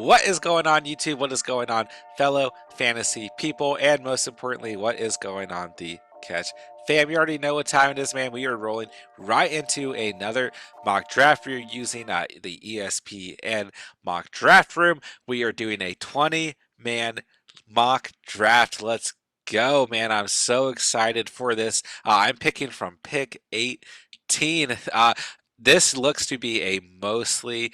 What is going on, YouTube? What is going on, fellow fantasy people? And most importantly, what is going on, the catch fam? You already know what time it is, man. We are rolling right into another mock draft. We're using the ESPN mock draft room. We are doing a 20-man mock draft. Let's go, man. I'm so excited for this. I'm picking from pick 18. This looks to be a mostly,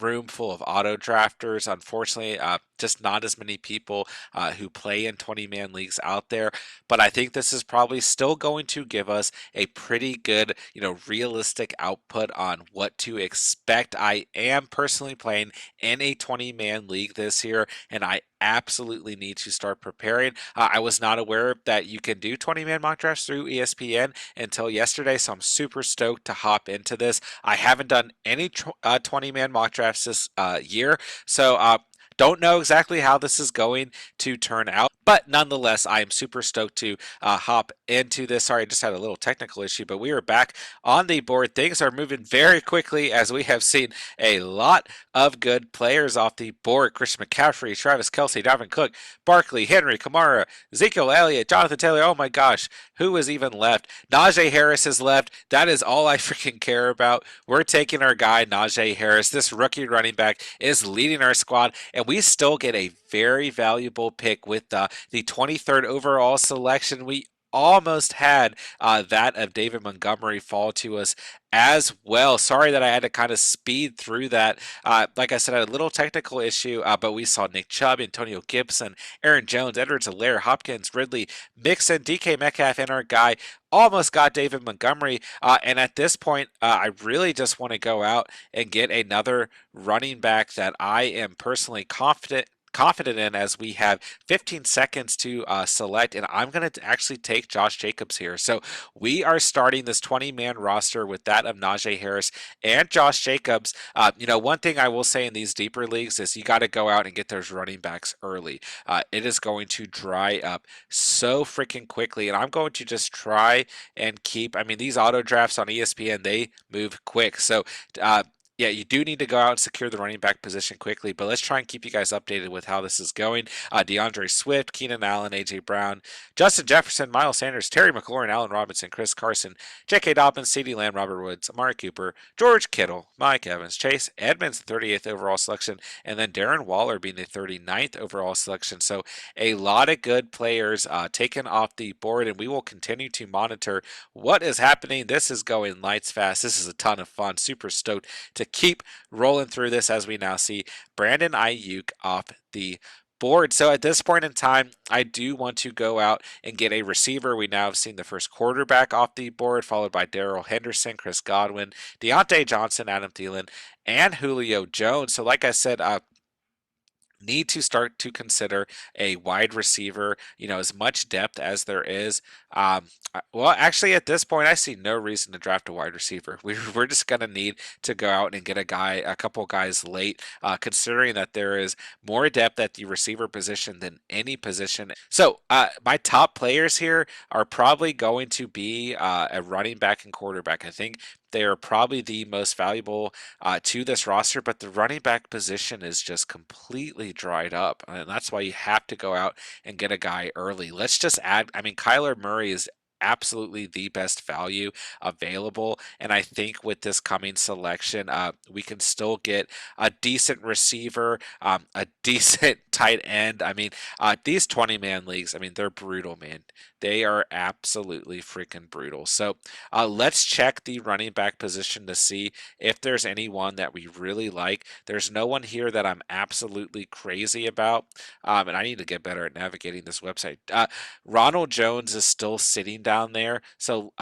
room full of auto drafters. Unfortunately, just not as many people who play in 20-man leagues out there. But I think this is probably still going to give us a pretty good, realistic output on what to expect. I am personally playing in a 20-man league this year, and I absolutely need to start preparing. I was not aware that you can do 20-man mock drafts through ESPN until yesterday, so I'm super stoked to hop into this. I haven't done any 20-man mock drafts this year, so don't know exactly how this is going to turn out, but nonetheless, I am super stoked to hop into this. Sorry, I just had a little technical issue, but we are back on the board. Things are moving very quickly as we have seen a lot of good players off the board. Christian McCaffrey, Travis Kelce, Dalvin Cook, Barkley, Henry, Kamara, Ezekiel Elliott, Jonathan Taylor. Oh my gosh, who is even left? Najee Harris is left. That is all I freaking care about. We're taking our guy, Najee Harris. This rookie running back is leading our squad, and we still get a very valuable pick with the 23rd overall selection. We almost had that of David Montgomery fall to us as well. Sorry that I had to kind of speed through that. Like I said, I had a little technical issue, but we saw Nick Chubb, Antonio Gibson, Aaron Jones, Edwards-Helaire, Hopkins, Ridley, Mixon, DK Metcalf, and our guy almost got David Montgomery. And at this point, I really just want to go out and get another running back that I am personally confident in, as we have 15 seconds to select, and I'm going to actually take Josh Jacobs here. So we are starting this 20-man roster with that of Najee Harris and Josh Jacobs. One thing I will say in these deeper leagues is you got to go out and get those running backs early. It is going to dry up so freaking quickly, and I'm going to just try and keep, these auto drafts on ESPN, they move quick. So yeah, you do need to go out and secure the running back position quickly, but let's try and keep you guys updated with how this is going. DeAndre Swift, Keenan Allen, A.J. Brown, Justin Jefferson, Miles Sanders, Terry McLaurin, Allen Robinson, Chris Carson, J.K. Dobbins, CeeDee Lamb, Robert Woods, Amari Cooper, George Kittle, Mike Evans, Chase Edmonds, the 38th overall selection, and then Darren Waller being the 39th overall selection. So a lot of good players taken off the board, and we will continue to monitor what is happening. This is going lights fast. This is a ton of fun. Super stoked to keep rolling through this as we now see Brandon Ayuk off the board. So at this point in time, I do want to go out and get a receiver. We now have seen the first quarterback off the board, followed by Darrell Henderson, Chris Godwin, Deontay Johnson, Adam Thielen, and Julio Jones. So like I said, need to start to consider a wide receiver, as much depth as there is. Well, actually, at this point, I see no reason to draft a wide receiver. We're just going to need to go out and get a couple guys late, considering that there is more depth at the receiver position than any position. So my top players here are probably going to be a running back and quarterback. I think they are probably the most valuable to this roster, but the running back position is just completely dried up, and that's why you have to go out and get a guy early. Let's just add, Kyler Murray is absolutely the best value available, and I think with this coming selection, we can still get a decent receiver, a decent tight end. These 20-man leagues, they're brutal, man. They are absolutely freaking brutal. So let's check the running back position to see if there's anyone that we really like. There's no one here that I'm absolutely crazy about, and I need to get better at navigating this website. Ronald Jones is still sitting down there, so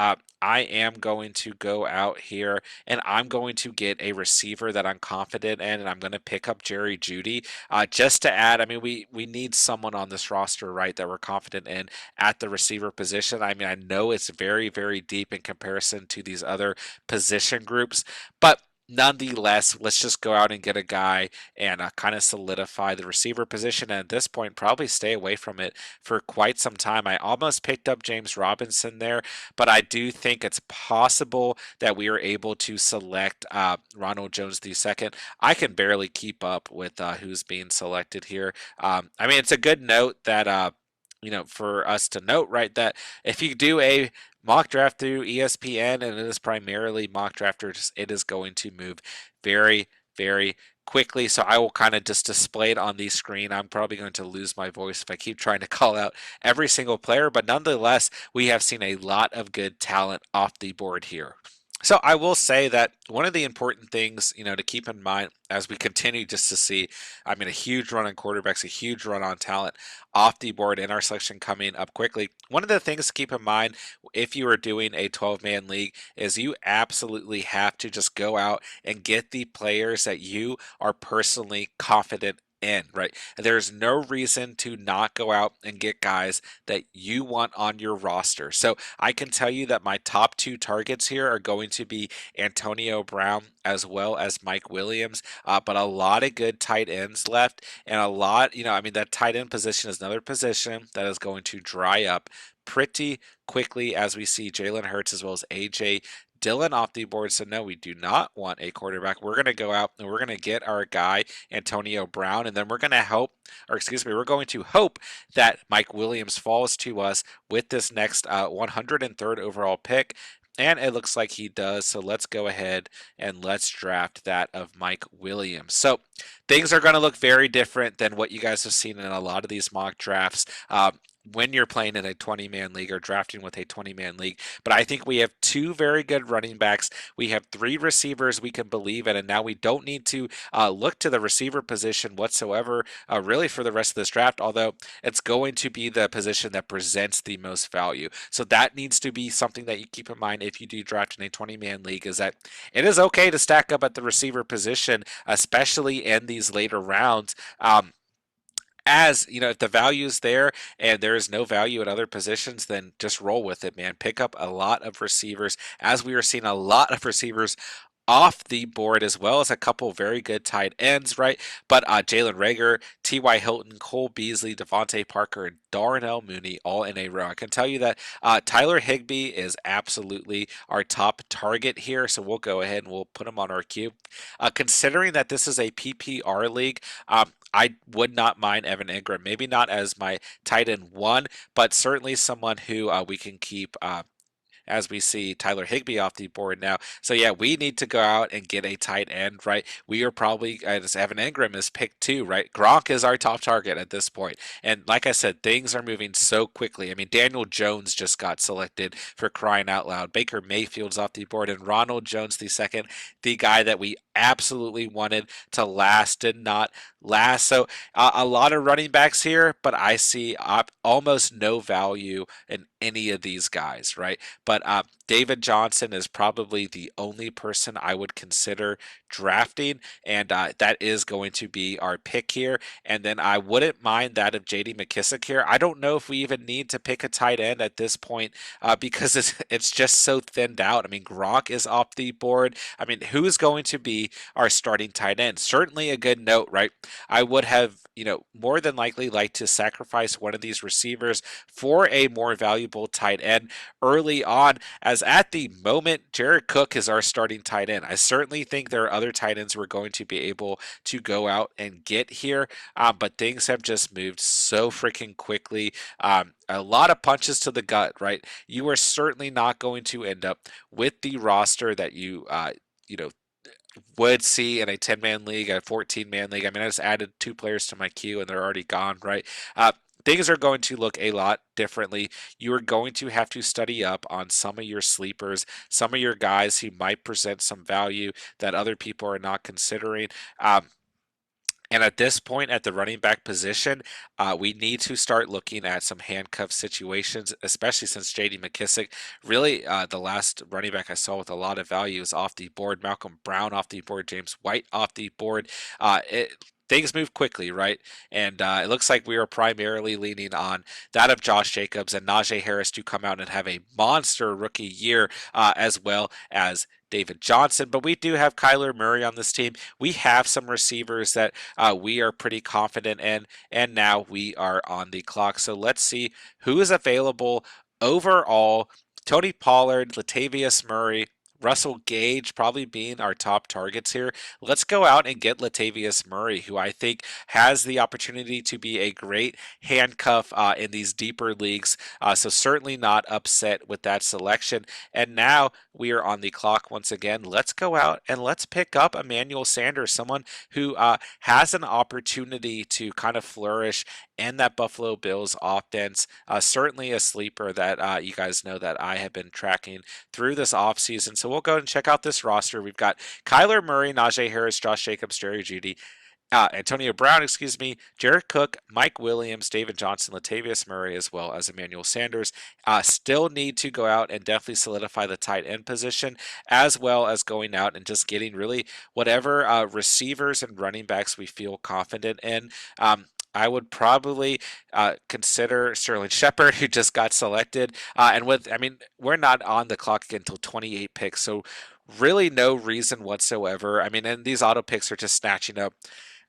I am going to go out here and I'm going to get a receiver that I'm confident in, and I'm going to pick up Jerry Jeudy just to add. We need someone on this roster, right, that we're confident in at the receiver position. I know it's very, very deep in comparison to these other position groups, but Nonetheless, let's just go out and get a guy and kind of solidify the receiver position. And at this point, probably stay away from it for quite some time. I almost picked up James Robinson there, but I do think it's possible that we are able to select Ronald Jones II. I can barely keep up with who's being selected here. I mean, it's a good note that. For us to note, right, that if you do a mock draft through ESPN, and it is primarily mock drafters, it is going to move very, very quickly. So I will kind of just display it on the screen. I'm probably going to lose my voice if I keep trying to call out every single player, but nonetheless, we have seen a lot of good talent off the board here. So I will say that one of the important things, to keep in mind as we continue just to see, I mean, a huge run on quarterbacks, a huge run on talent off the board in our selection coming up quickly. One of the things to keep in mind if you are doing a 12-man league is you absolutely have to just go out and get the players that you are personally confident in, right? There's no reason to not go out and get guys that you want on your roster. So I can tell you that my top two targets here are going to be Antonio Brown as well as Mike Williams, but a lot of good tight ends left, and a lot, I mean, that tight end position is another position that is going to dry up pretty quickly as we see Jalen Hurts as well as AJ Dillon off the board. So no, we do not want a quarterback. We're going to go out and we're going to get our guy Antonio Brown, and then we're going to we're going to hope that Mike Williams falls to us with this next 103rd overall pick. And it looks like he does. So let's go ahead and let's draft that of Mike Williams. So things are going to look very different than what you guys have seen in a lot of these mock drafts. When you're playing in a 20-man league or drafting with a 20-man league. But I think we have two very good running backs. We have three receivers we can believe in, and now we don't need to look to the receiver position whatsoever, really, for the rest of this draft, although it's going to be the position that presents the most value. So that needs to be something that you keep in mind if you do draft in a 20-man league, is that it is okay to stack up at the receiver position, especially in these later rounds. As if the value is there and there is no value at other positions, then just roll with it, man. Pick up a lot of receivers, as we are seeing a lot of receivers off the board, as well as a couple very good tight ends, right? But Jalen Reagor, T.Y. Hilton, Cole Beasley, Devontae Parker, and Darnell Mooney all in a row. I can tell you that Tyler Higbee is absolutely our top target here, so we'll go ahead and we'll put him on our queue. Considering that this is a PPR league, I would not mind Evan Ingram. Maybe not as my tight end one, but certainly someone who we can keep as we see Tyler Higbee off the board now. So yeah, we need to go out and get a tight end, right? We are probably, as Evan Ingram is picked too, right? Gronk is our top target at this point. And like I said, things are moving so quickly. I mean, Daniel Jones just got selected, for crying out loud. Baker Mayfield's off the board, and Ronald Jones II, the guy that we absolutely wanted to last, did not last. So a lot of running backs here, but I see almost no value in any of these guys, right? But David Johnson is probably the only person I would consider drafting, and that is going to be our pick here. And then I wouldn't mind that of J.D. McKissic here. I don't know if we even need to pick a tight end at this point because it's just so thinned out. I mean, Gronk is off the board. I mean, who is going to be our starting tight end? Certainly a good note, right? I would have, more than likely like to sacrifice one of these receivers for a more valuable tight end early on, as at the moment, Jared Cook is our starting tight end. I certainly think there are other tight ends we're going to be able to go out and get here, but things have just moved so freaking quickly. A lot of punches to the gut, right? You are certainly not going to end up with the roster that would see in a 10-man league, a 14-man league. I mean, I just added two players to my queue and they're already gone, right? Things are going to look a lot differently. You are going to have to study up on some of your sleepers, some of your guys who might present some value that other people are not considering. And at this point, at the running back position, we need to start looking at some handcuff situations, especially since J.D. McKissic, really the last running back I saw with a lot of value is off the board. Malcolm Brown off the board, James White off the board. Things move quickly, right? And it looks like we are primarily leaning on that of Josh Jacobs and Najee Harris to come out and have a monster rookie year, as well as David Johnson, but we do have Kyler Murray on this team. We have some receivers that we are pretty confident in, and now we are on the clock. So let's see who is available overall. Tony Pollard, Latavius Murray, Russell Gage probably being our top targets here. Let's go out and get Latavius Murray, who I think has the opportunity to be a great handcuff in these deeper leagues. So certainly not upset with that selection. And now we are on the clock once again. Let's go out and let's pick up Emmanuel Sanders, someone who has an opportunity to kind of flourish in that Buffalo Bills offense. Certainly a sleeper that you guys know that I have been tracking through this offseason. So we'll go and check out this roster. We've got Kyler Murray, Najee Harris, Josh Jacobs, Jerry Jeudy, Antonio Brown, Jared Cook, Mike Williams, David Johnson, Latavius Murray, as well as Emmanuel Sanders. Still need to go out and definitely solidify the tight end position, as well as going out and just getting really whatever receivers and running backs we feel confident in. I would probably consider Sterling Shepard, who just got selected. We're not on the clock until 28 picks, so really no reason whatsoever. And these auto picks are just snatching up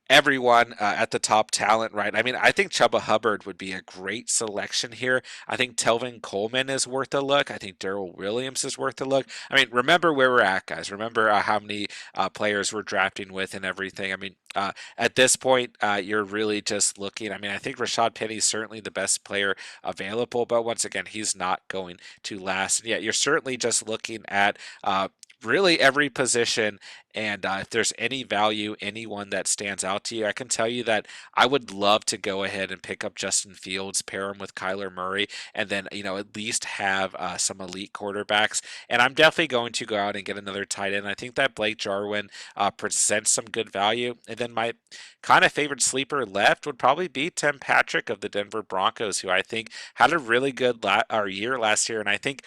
everyone at the top talent, right? I think Chuba Hubbard would be a great selection here. I think Telvin Coleman is worth a look. I think Darrell Williams is worth a look. Remember where we're at, guys. Remember how many players we're drafting with and everything. At this point, you're really just looking. I think Rashad Penny is certainly the best player available, but once again, he's not going to last. And yet, you're certainly just looking at really every position. And if there's any value, anyone that stands out to you, I can tell you that I would love to go ahead and pick up Justin Fields, pair him with Kyler Murray, and then, at least have some elite quarterbacks. And I'm definitely going to go out and get another tight end. I think that Blake Jarwin presents some good value. And then my kind of favorite sleeper left would probably be Tim Patrick of the Denver Broncos, who I think had a really good year last year. And I think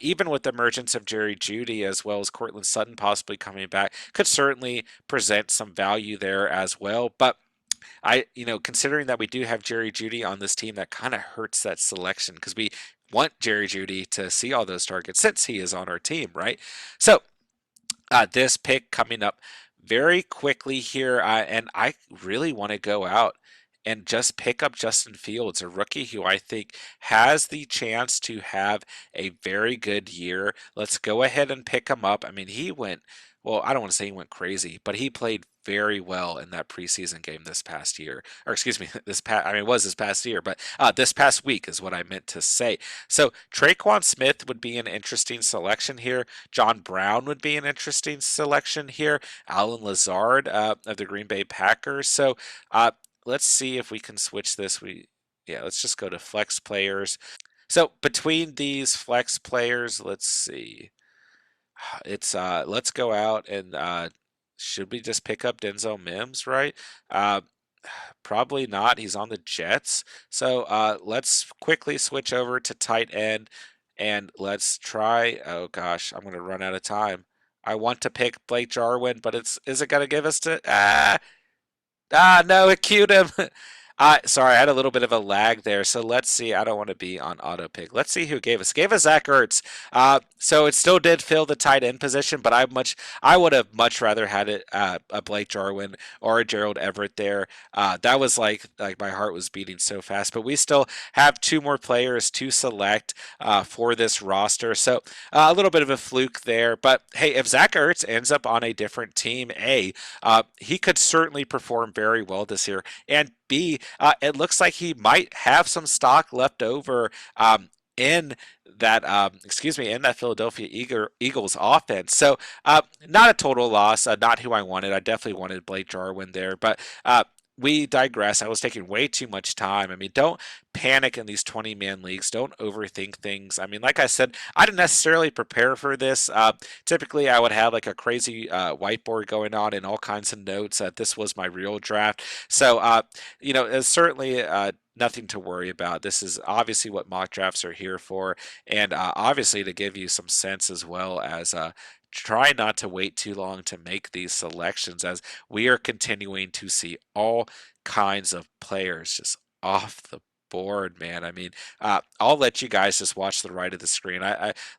even with the emergence of Jerry Jeudy as well as Cortland Sutton possibly coming back, could certainly present some value there as well. But considering that we do have Jerry Jeudy on this team, that kind of hurts that selection because we want Jerry Jeudy to see all those targets since he is on our team, right? So this pick coming up very quickly here, and I really want to go out and just pick up Justin Fields, a rookie who I think has the chance to have a very good year. Let's go ahead and pick him up. He went, well, I don't want to say he went crazy, but he played very well in that preseason game this past year. Or excuse me, it was this past year, but this past week is what I meant to say. So Traquan Smith would be an interesting selection here. John Brown would be an interesting selection here. Alan Lazard of the Green Bay Packers. So let's see if we can switch this. Let's just go to flex players. So between these flex players, let's see. Let's go out and should we just pick up Denzel Mims, right? Probably not. He's on the Jets. So let's quickly switch over to tight end and let's try. Oh gosh, I'm gonna run out of time. I want to pick Blake Jarwin, but is it gonna give us to no, it queued him. Sorry, I had a little bit of a lag there. So let's see. I don't want to be on auto pick. Let's see who gave us. Gave us Zach Ertz. So it still did fill the tight end position, but I would have much rather had it a Blake Jarwin or a Gerald Everett there. That was like my heart was beating so fast. But we still have two more players to select for this roster. So a little bit of a fluke there. But hey, if Zach Ertz ends up on a different team, he could certainly perform very well this year. And B, it looks like he might have some stock left over in that in that Philadelphia Eagles offense. So not a total loss, not who I wanted. I definitely wanted Blake Jarwin there, but we digress. I was taking way too much time. Don't panic in these 20-man leagues. Don't overthink things. Like I said, I didn't necessarily prepare for this. Typically, I would have like a crazy whiteboard going on and all kinds of notes. This was my real draft. So, it's certainly nothing to worry about. This is obviously what mock drafts are here for, and obviously to give you some sense as well as try not to wait too long to make these selections as we are continuing to see all kinds of players just off the board, man. I mean, I'll let you guys just watch the right of the screen.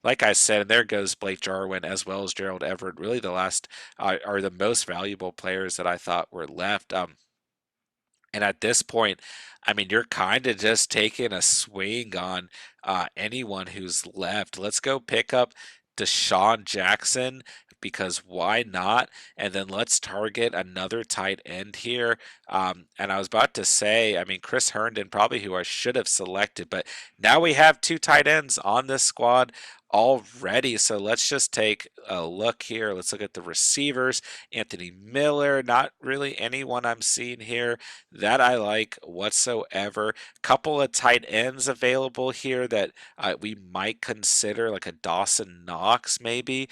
Like I said, and there goes Blake Jarwin as well as Gerald Everett. Really, the last are the most valuable players that I thought were left. And at this point, I mean, you're kind of just taking a swing on anyone who's left. Let's go pick up Deshaun Jackson because why not? And then let's target another tight end here. And I was about to say, I mean, Chris Herndon, probably who I should have selected, but now we have two tight ends on this squad already. So let's just take a look here. Let's look at the receivers. Anthony Miller, not really anyone I'm seeing here that I like whatsoever. Couple of tight ends available here that we might consider, like a Dawson Knox maybe.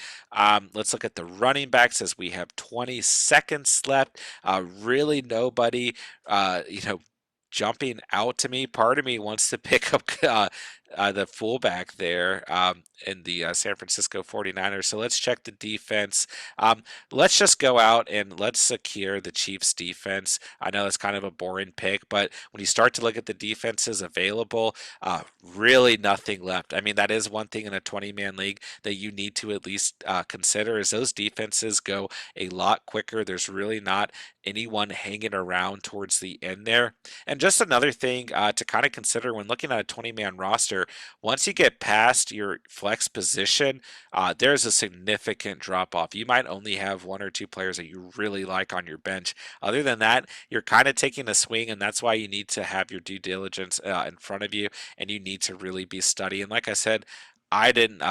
Let's look at the running backs as we have 20 seconds left. Really nobody, jumping out to me. Part of me wants to pick up the fullback there in the San Francisco 49ers. So let's check the defense. Let's just go out and let's secure the Chiefs defense. I know it's kind of a boring pick, but when you start to look at the defenses available, really nothing left. I mean, that is one thing in a 20-man league that you need to at least consider is those defenses go a lot quicker. There's really not anyone hanging around towards the end there. And just another thing to kind of consider when looking at a 20-man roster, once you get past your flex position, there's a significant drop off. You might only have one or two players that you really like on your bench. Other than that, you're kind of taking a swing, and that's why you need to have your due diligence in front of you, and you need to really be studying. Like I said, I didn't,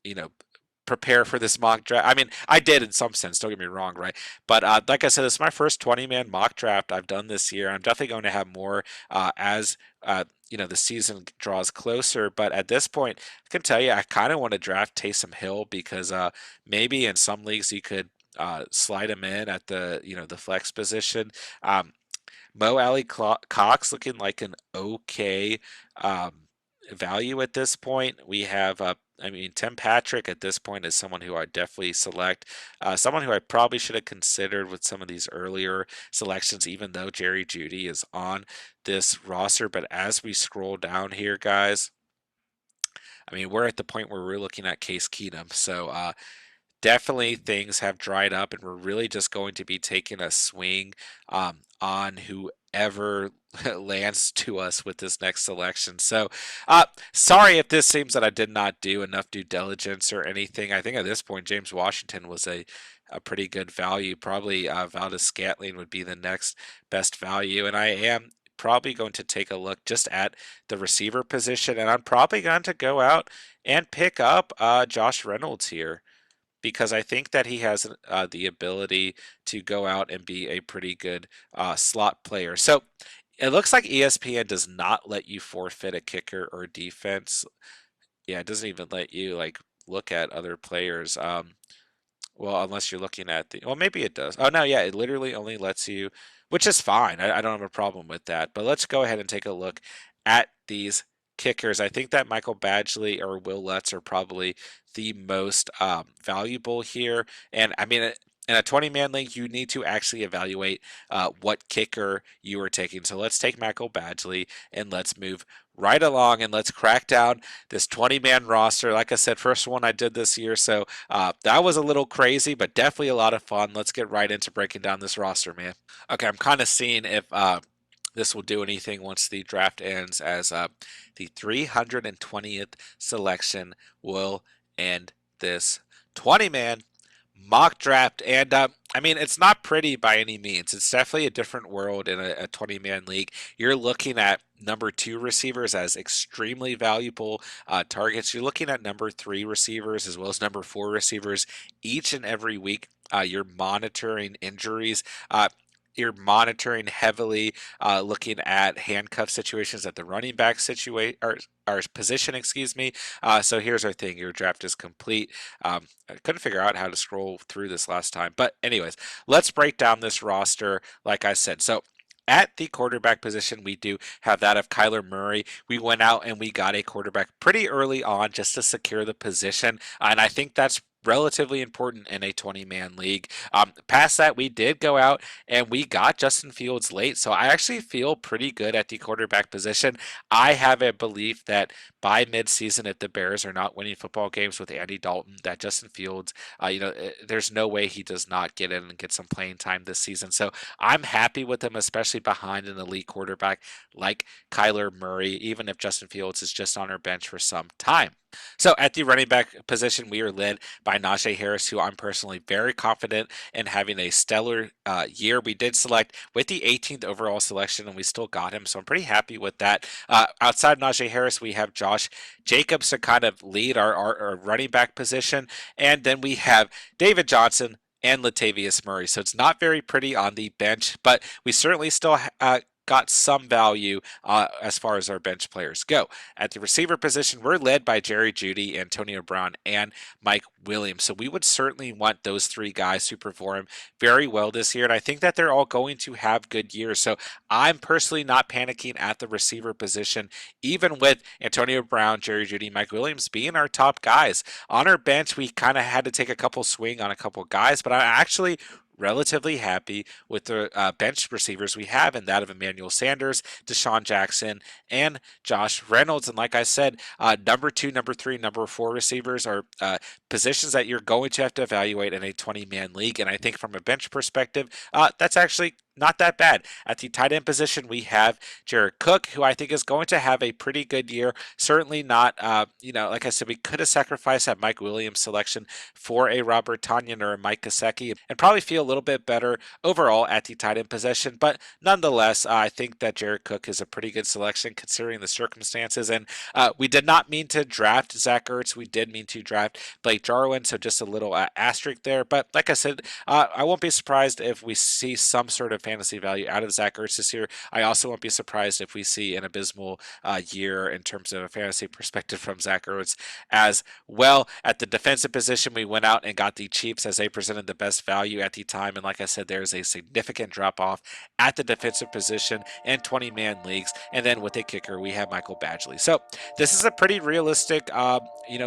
you know, prepare for this mock draft. I mean, I did in some sense, don't get me wrong, right? But like I said, this is my first 20-man mock draft I've done this year. I'm definitely going to have more as the season draws closer. But at this point, I can tell you, I kind of want to draft Taysom Hill because maybe in some leagues you could slide him in at the flex position. Mo Alley Cox looking like an okay value at this point. We have, Tim Patrick at this point is someone who I definitely select. Someone who I probably should have considered with some of these earlier selections, even though Jerry Jeudy is on this roster. But as we scroll down here, guys, I mean, we're at the point where we're looking at Case Keenum. So, definitely things have dried up, and we're really just going to be taking a swing on whoever lands to us with this next selection. So, sorry if this seems that I did not do enough due diligence or anything. I think at this point, James Washington was a pretty good value. Probably Valdez Scantling would be the next best value, and I am probably going to take a look just at the receiver position, and I'm probably going to go out and pick up Josh Reynolds here because I think that he has the ability to go out and be a pretty good slot player. So it looks like ESPN does not let you forfeit a kicker or defense. Yeah, it doesn't even let you like look at other players. Well, unless you're looking at well, maybe it does. Oh, no, yeah, it literally only lets you, which is fine. I don't have a problem with that. But let's go ahead and take a look at these kickers. I think that Michael Badgley or Will Lutz are probably the most valuable here. And I mean, in a 20-man league, you need to actually evaluate what kicker you are taking. So let's take Michael Badgley and let's move right along and let's crack down this 20-man roster. Like I said, first one I did this year, so that was a little crazy, but definitely a lot of fun. Let's get right into breaking down this roster, man. Okay, I'm kind of seeing if this will do anything once the draft ends, as the 320th selection will end this 20-man mock draft. And I mean, it's not pretty by any means. It's definitely a different world in a 20-man league. You're looking at number 2 receivers as extremely valuable targets. You're looking at number 3 receivers as well as number 4 receivers each and every week. You're monitoring injuries. You're monitoring heavily, looking at handcuff situations at the running back situation or position, excuse me. So here's our thing: your draft is complete. I couldn't figure out how to scroll through this last time, but anyways, let's break down this roster. Like I said, so. At the quarterback position, we do have that of Kyler Murray. We went out and we got a quarterback pretty early on just to secure the position, and I think that's relatively important in a 20-man league. Past that, we did go out and we got Justin Fields late, so I actually feel pretty good at the quarterback position. I have a belief that by midseason, if the Bears are not winning football games with Andy Dalton, that Justin Fields, there's no way he does not get in and get some playing time this season. So I'm happy with him, especially behind an elite quarterback like Kyler Murray, even if Justin Fields is just on our bench for some time. So at the running back position, we are led by Najee Harris, who I'm personally very confident in having a stellar year. We did select with the 18th overall selection, and we still got him, so I'm pretty happy with that. Outside Najee Harris, we have Josh Jacobs to kind of lead our running back position, and then we have David Johnson and Latavius Murray. So it's not very pretty on the bench, but we certainly still got some value as far as our bench players go. At the receiver position, we're led by Jerry Jeudy, Antonio Brown, and Mike Williams. So we would certainly want those three guys to perform very well this year. And I think that they're all going to have good years. So I'm personally not panicking at the receiver position, even with Antonio Brown, Jerry Jeudy, Mike Williams being our top guys. On our bench, we kind of had to take a couple swing on a couple guys, but I'm actually relatively happy with the bench receivers we have, and that of Emmanuel Sanders, Deshaun Jackson, and Josh Reynolds. And like I said, number 2, number 3, number 4 receivers are positions that you're going to have to evaluate in a 20-man league. And I think from a bench perspective, that's actually not that bad. At the tight end position, we have Jared Cook, who I think is going to have a pretty good year. Certainly not, like I said, we could have sacrificed that Mike Williams selection for a Robert Tonyan or a Mike Gesicki and probably feel a little bit better overall at the tight end position. But nonetheless, I think that Jared Cook is a pretty good selection considering the circumstances. And we did not mean to draft Zach Ertz. We did mean to draft Blake Jarwin, so just a little asterisk there. But like I said, I won't be surprised if we see some sort of fantasy value out of Zach Ertz this year. I also won't be surprised if we see an abysmal year in terms of a fantasy perspective from Zach Ertz as well. At the defensive position, we went out and got the Chiefs as they presented the best value at the time. And like I said, there's a significant drop off at the defensive position in 20-man leagues. And then with a kicker, we have Michael Badgley. So this is a pretty realistic,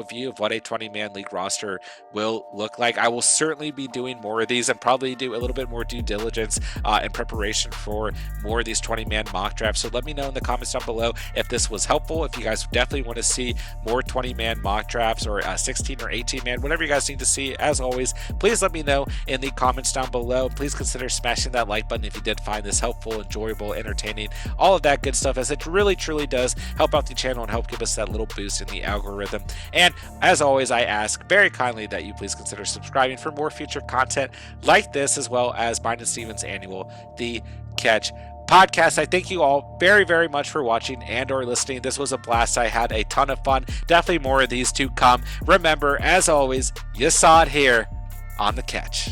view of what a 20-man league roster will look like. I will certainly be doing more of these and probably do a little bit more due diligence in preparation for more of these 20-man mock drafts. So let me know in the comments down below if this was helpful. If you guys definitely want to see more 20-man mock drafts or 16 or 18-man, whatever you guys need to see. As always, please let me know in the comments down below. Please consider smashing that like button if you did find this helpful, enjoyable, entertaining, all of that good stuff, as it really truly does help out the channel and help give us that little boost in the algorithm. And as always, I ask very kindly that you please consider subscribing for more future content like this, as well as mine and Steven's annual The Catch podcast. I thank you all very, very much for watching and or listening. This was a blast. I had a ton of fun. Definitely more of these to come. Remember, as always, you saw it here on The Catch.